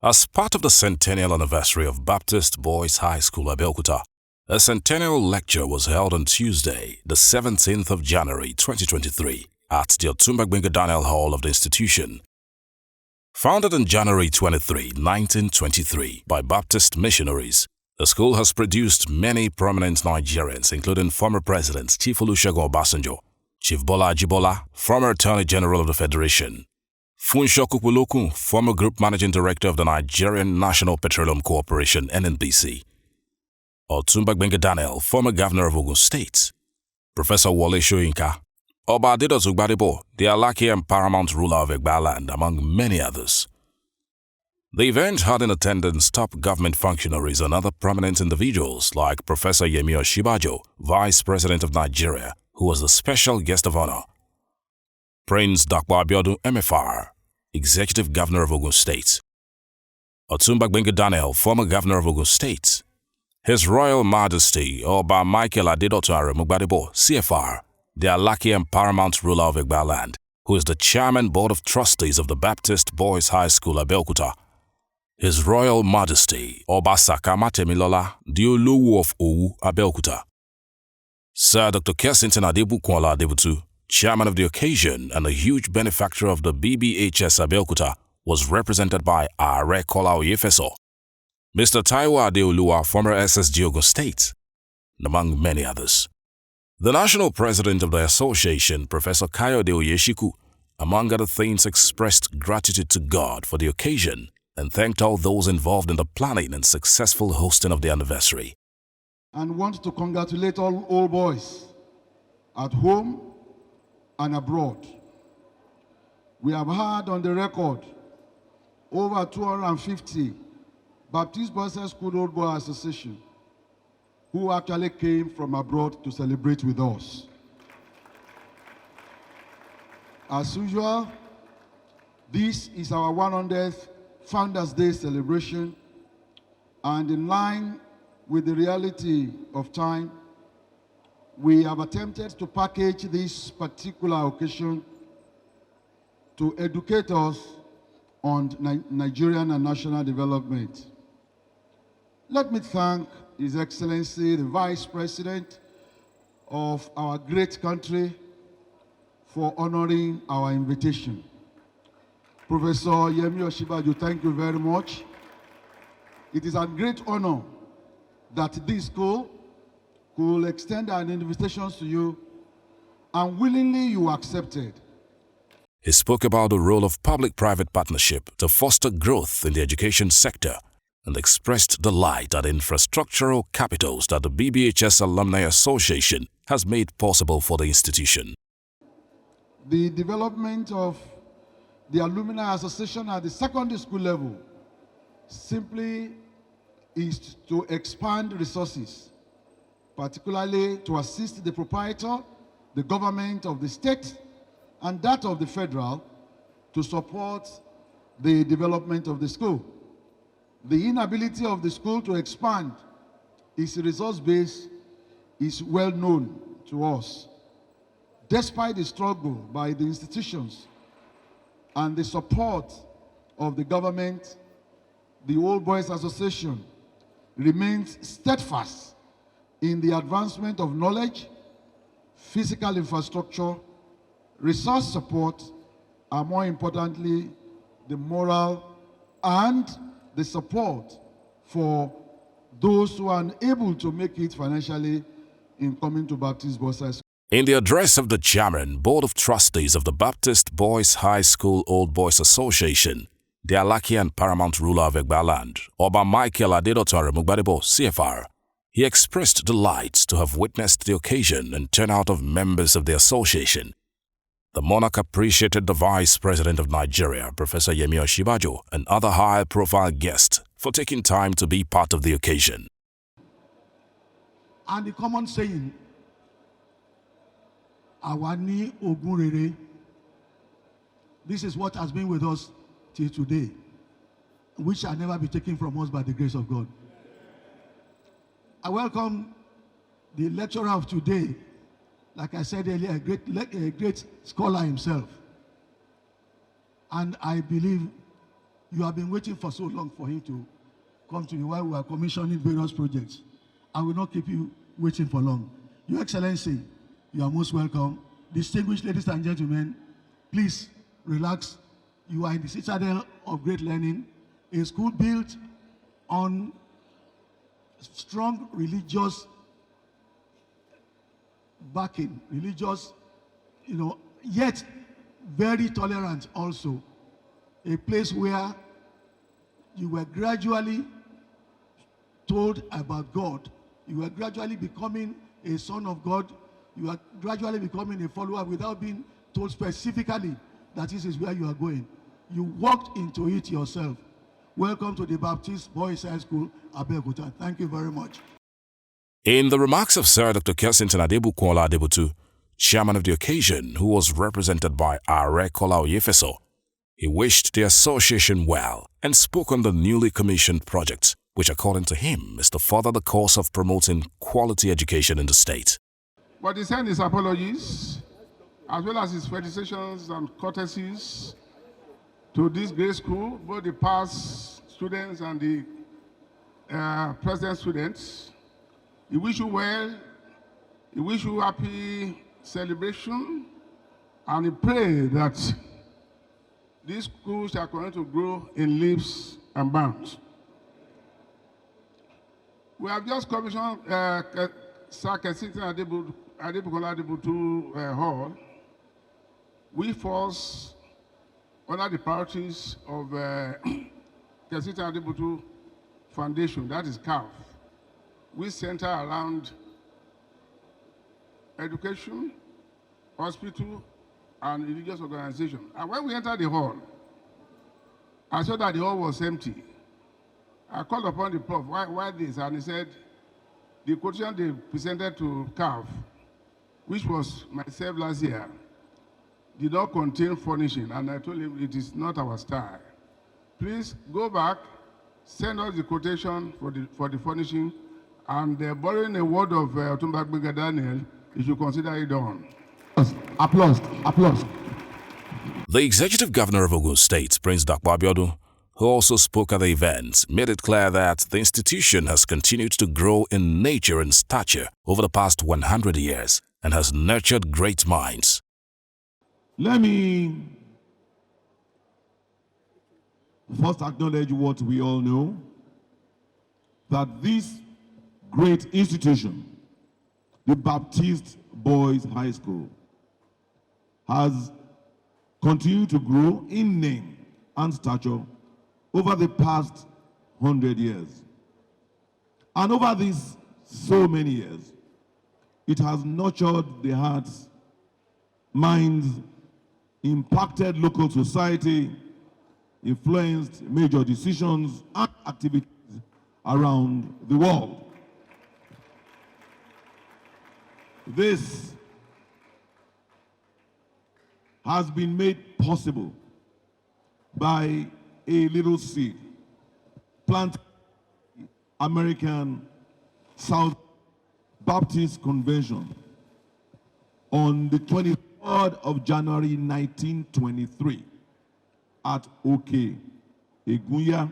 As part of the Centennial anniversary of Baptist Boys High School, Abeokuta, a Centennial lecture was held on Tuesday, the 17th of January 2023, at the Otumba Daniel Hall of the institution. Founded on January 23, 1923 by Baptist missionaries, the school has produced many prominent Nigerians, including former President Chief Olusegun Obasanjo, Chief Bola Ajibola, former Attorney General of the Federation, Funsho Kupulokun, former Group Managing Director of the Nigerian National Petroleum Corporation (NNPC), Otumba Daniel, former Governor of Ogun State, Professor Wole Soyinka, Oba Adedotu Gbadebo, the Alaki and paramount ruler of Egbaland, among many others. The event had in attendance top government functionaries and other prominent individuals like Professor Yemi Osinbajo, Vice President of Nigeria, who was the special guest of honor, Prince Dakpo Abiodun MFR, Executive Governor of Ogun State, Otumba Daniel, former Governor of Ogun State, His Royal Majesty Oba Michael Adedotu Aremu Gbadebo, CFR, the Alaki and paramount ruler of Egbaland, who is the Chairman Board of Trustees of the Baptist Boys High School, Abeokuta, His Royal Majesty Oba Sakama Temilola, the Olowo of Owu, Abeokuta, Sir Dr. Kessington Adebukola Adebutu, Chairman of the occasion and a huge benefactor of the Bbhs Abeokuta, was represented by Are Kola Oyefeso, Mr. Taiwo Adeoluwa, former SSG Ogun State, among many others. The national president of the association, Professor Kayode Oyeshiku, among other things, expressed gratitude to God for the occasion and thanked all those involved in the planning and successful hosting of the anniversary. And want to congratulate all old boys at home and abroad. We have had on the record over 250 Baptist Boys High School Old Boy Association who actually came from abroad to celebrate with us. As usual, this is our 100th Founders Day celebration, and in line with the reality of time, we have attempted to package this particular occasion to educate us on Nigerian and national development. Let me thank His Excellency, the Vice President of our great country, for honoring our invitation. Professor Yemi Osinbajo, thank you very much. It is a great honor that this school could extend our invitations to you, and willingly you accepted. He spoke about the role of public-private partnership to foster growth in the education sector and expressed delight at the infrastructural capitals that the Bbhs Alumni Association has made possible for the institution. The development of the Alumni Association at the secondary school level simply is to expand resources, particularly to assist the proprietor, the government of the state, and that of the federal to support the development of the school. The inability of the school to expand its resource base is well known to us. Despite the struggle by the institutions and the support of the government, the Old Boys Association remains steadfast in the advancement of knowledge, physical infrastructure, resource support, and more importantly, the moral and the support for those who are unable to make it financially in coming to Baptist Boys High School. In the address of the Chairman, Board of Trustees of the Baptist Boys High School Old Boys Association, the Alaki and paramount ruler of Egbaland, Oba Michael Adedotu Aremu Gbadebo, CFR, he expressed delight to have witnessed the occasion and turnout of members of the association. The monarch appreciated the Vice President of Nigeria, Professor Yemi Osinbajo, and other high-profile guests for taking time to be part of the occasion. And the common saying, Awani Ogurere, this is what has been with us till today, which shall never be taken from us by the grace of God. I welcome the lecturer of today, like I said earlier, a great scholar himself. And I believe You have been waiting for so long for him to come to you while we are commissioning various projects. I will not keep you waiting for long. Your Excellency, you are most welcome. Distinguished ladies and gentlemen, please relax. You are in the citadel of great learning, a school built on strong religious backing, yet very tolerant also. A place where you were gradually told about God. You were gradually becoming a son of God. You are gradually becoming a follower without being told specifically that this is where you are going. You walked into it yourself. Welcome to the Baptist Boys High School, Abeokuta. Thank you very much. In the remarks of Sir Dr. Kensington Adebukola Adebutu, chairman of the occasion, who was represented by Are Kola Oyefeso, he wished the association well and spoke on the newly commissioned project, which according to him is to further the course of promoting quality education in the state. But he sent his apologies, as well as his felicitations and courtesies to this great school, both the past students and the present students. He wish you well, he wish you happy celebration, and he pray that these schools are going to grow in leaps and bounds. We have just commissioned Sir Kensington Adebukola Adebutu Hall. We force under the priorities of Kensington Adebutu Foundation, that is CAF. We center around education, hospital, and religious organization. And when we entered the hall, I saw that the hall was empty. I called upon the prof, why this? And he said, the quotation they presented to CAF, which was myself last year, did not contain furnishing. And I told him it is not our style. Please go back, send us the quotation for the furnishing, and borrowing a word of Otumba Gbenga Daniel, you should consider it done. Applause, applause. The executive governor of Ogun State, Prince Dakwa Abiodun, who also spoke at the event, made it clear that the institution has continued to grow in nature and stature over the past 100 years and has nurtured great minds. Let me first acknowledge what we all know, that this great institution, the Baptist Boys High School, has continued to grow in name and stature over the past 100 years. And over these so many years, it has nurtured the hearts, minds, impacted local society, influenced major decisions and activities around the world. This has been made possible by a little seed planted in the American South Baptist Convention on the 23rd of January 1923 at Oke Egunya,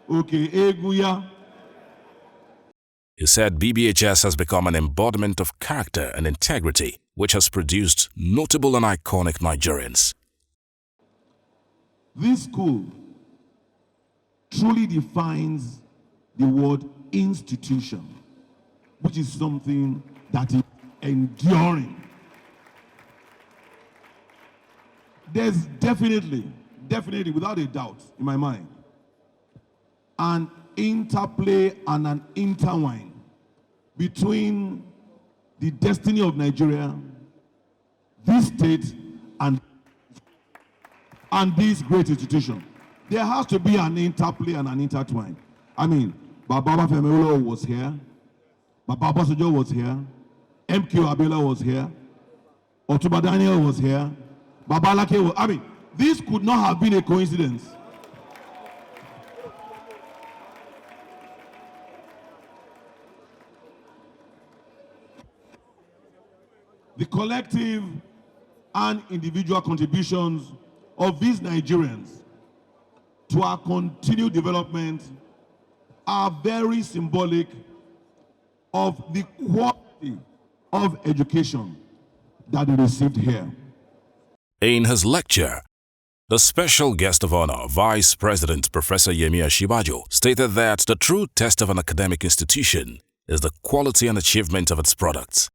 Oke Egunya. He said BBHS has become an embodiment of character and integrity, which has produced notable and iconic Nigerians. This school truly defines the word institution, which is something that is enduring. There's definitely, without a doubt, in my mind, an interplay and an intertwine between the destiny of Nigeria, this state, and this great institution. There has to be an interplay and an intertwine. I mean, Baba Femelo was here, Baba Basojo was here, MQ Abela was here, Otuba Daniel was here, Baba Lake was, I mean, this could not have been a coincidence. The collective and individual contributions of these Nigerians to our continued development are very symbolic of the quality of education that they received here. In his lecture, the special guest of honor, Vice President Professor Yemi Osinbajo, stated that the true test of an academic institution is the quality and achievement of its products.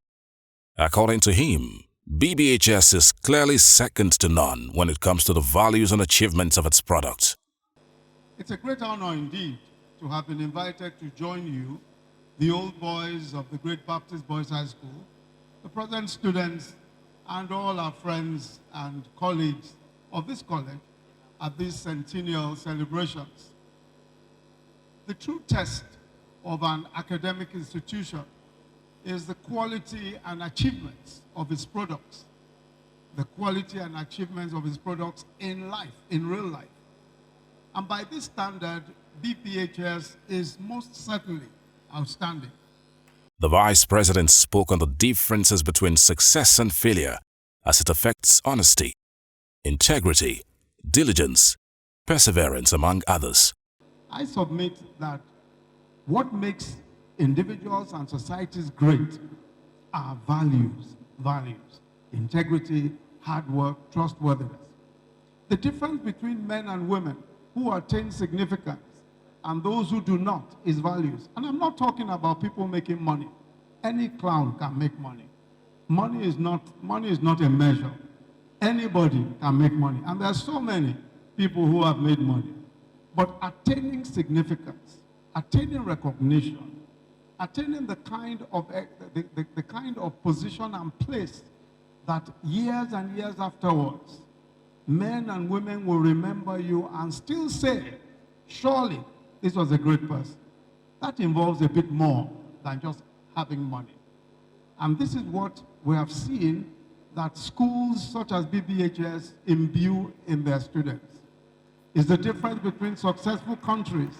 According to him, BBHS is clearly second to none when it comes to the values and achievements of its products. It's a great honor indeed to have been invited to join you, the old boys of the Great Baptist Boys High School, the present students, and all our friends and colleagues of this college at these Centennial celebrations. The true test of an academic institution is the quality and achievements of its products. The quality and achievements of its products in life, in real life. And by this standard, BPHS is most certainly outstanding. The Vice President spoke on the differences between success and failure as it affects honesty, integrity, diligence, perseverance, among others. I submit that what makes individuals and societies great are values, integrity, hard work, trustworthiness. The difference between men and women who attain significance and those who do not is values. And I'm not talking about people making money. Any clown can make money. Money is not a measure. Anybody can make money. And there are so many people who have made money. But attaining significance, attaining recognition, attaining the kind of position and place that years and years afterwards, men and women will remember you and still say, surely this was a great person. That involves a bit more than just having money. And this is what we have seen that schools such as BBHS imbue in their students. It's the difference between successful countries.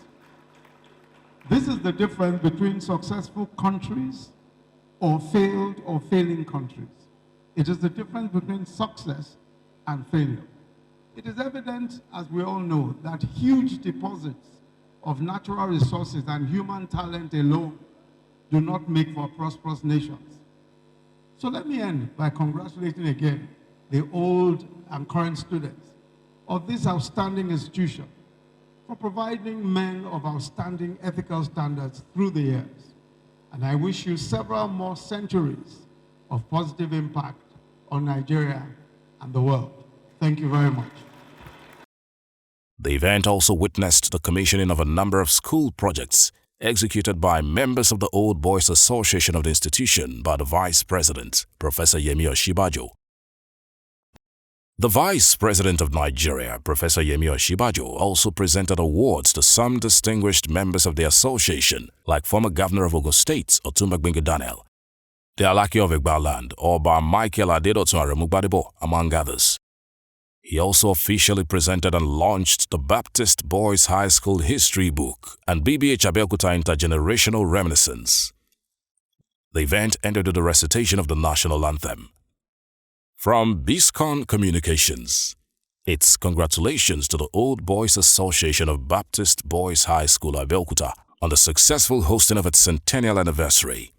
This is the difference between successful countries or failed or failing countries. It is the difference between success and failure. It is evident, as we all know, that huge deposits of natural resources and human talent alone do not make for prosperous nations. So let me end by congratulating again the old and current students of this outstanding institution for providing men of outstanding ethical standards through the years. And I wish you several more centuries of positive impact on Nigeria and the world. Thank you very much. The event also witnessed the commissioning of a number of school projects executed by members of the Old Boys Association of the institution by the Vice President, Professor Yemi Osinbajo. The Vice President of Nigeria, Professor Yemi Osinbajo, also presented awards to some distinguished members of the association, like former Governor of Ogun State, Otumba Daniel, the Alaki of Igbaland, Oba Michael Adedotun Aremugbadebo, among others. He also officially presented and launched the Baptist Boys High School History Book and BBH Abeokuta Intergenerational Reminiscence. The event ended with the recitation of the national anthem. From BISCON Communications, it's congratulations to the Old Boys Association of Baptist Boys High School Abeokuta on the successful hosting of its centennial anniversary.